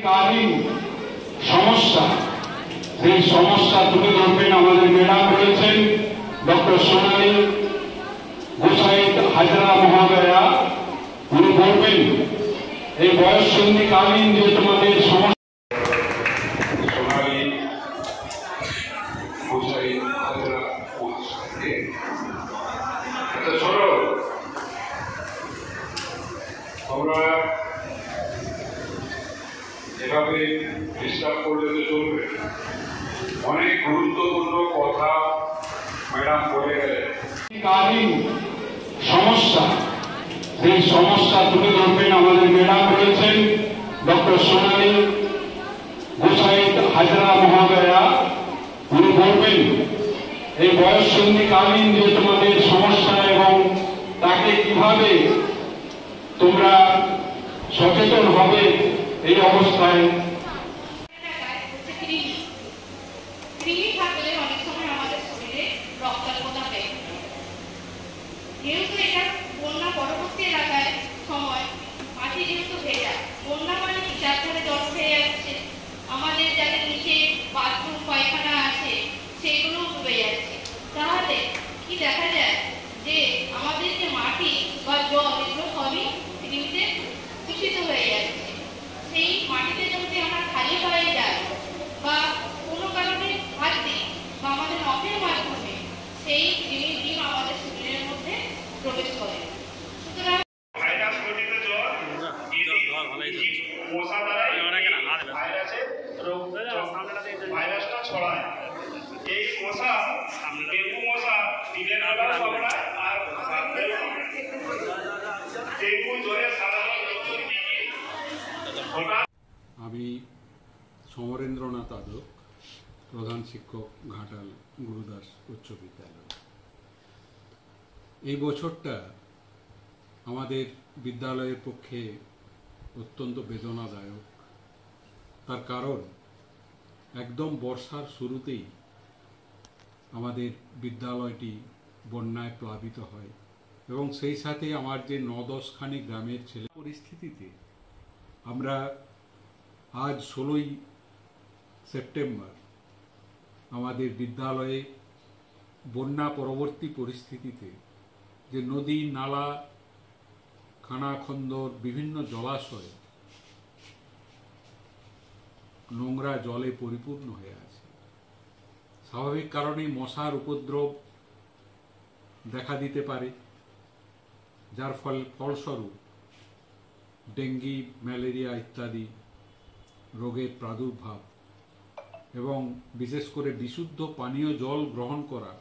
কালীন সমস্যা, সেই সমস্যা তুলে ধরবেন আমাদের ম্যাডাম রয়েছেন ডক্টর সোনালী গোসাইত হাজরা মহোদয়া। উনি বলবেন এই বয়ঃসন্ধিকালীন যে তোমাদের সমস্যা। সোনালী গোসাইত হাজরা মহাশয়কে ছোট আমরা এভাবে ডিস্টার্ব করলে তো চলবে। অনেক গুরুত্বপূর্ণ কথা ম্যাডাম বলে গেলেন। কালীন সমস্যা, সেই সমস্যা তুলে ধরবেন আমাদের ম্যাডাম রয়েছেন ডক্টর সোনালী গোসাইত হাজরা মহোদয়া। উনি বলবেন এই বয়ঃসন্ধিকালীন যে তোমাদের সমস্যা এবং তাকে কিভাবে তোমরা সচেতন হবে এই অবস্থায়। কৃমি থাকলে অনেক সময় আমাদের শরীরে রক্তাল্পতা হয়। যেহেতু এটা বন্যা পরবর্তী এলাকায় সময় মাটি যেহেতু ভেজা, বন্যা মানে চারধারে জল খেয়ে যাচ্ছে, আমাদের যাদের নিচে বাথরুম পায়খানা আছে সেগুলো ডুবে যাচ্ছে। তাহলে কি দেখা যায় যে আমাদের যে মাটি বা জল এগুলো সবই পৃথিবীতে দূষিত হয়ে যাচ্ছে। সেই মাটিতে যদি আমরা খালি হয়ে যাই বা কোনো কারণে হাত দিই বা আমাদের নখের মাধ্যমে সেই ডিম আমাদের শরীরের মধ্যে প্রবেশ করে। সুতরাং ভাইরাস ঘটিত জ্বর মশা দ্বারা ভাইরাসটা ছড়ায়। এই মশা ডেঙ্গু মশা দিনের বেলা কামড়ায় আর ডেঙ্গু জ্বরের সাধারণ লক্ষণ কি কি? আমি সমরেন্দ্রনাথ আদক, প্রধান শিক্ষক, ঘাটাল গুরুদাস উচ্চ বিদ্যালয়। এই বছরটা আমাদের বিদ্যালয়ের পক্ষে অত্যন্ত বেদনাদায়ক। তার কারণ একদম বর্ষার শুরুতেই আমাদের বিদ্যালয়টি বন্যায় প্লাবিত হয় এবং সেই সাথে আমার যে ৯-১০খানি গ্রামের ছেলে পরিস্থিতিতে আমরা আজ ১৬ই সেপ্টেম্বর আমাদের বিদ্যালয়ে বন্যা পরবর্তী পরিস্থিতিতে যে নদী, নালা, খানাখন্দর, বিভিন্ন জলাশয় নোংরা জলে পরিপূর্ণ হয়ে আছে। স্বাভাবিক কারণেই মশার উপদ্রব দেখা দিতে পারে, যার ফলস্বরূপ ডেঙ্গি, ম্যালেরিয়া ইত্যাদি রোগের প্রাদুর্ভাব এবং বিশেষ করে বিশুদ্ধ পানীয় জল গ্রহণ করা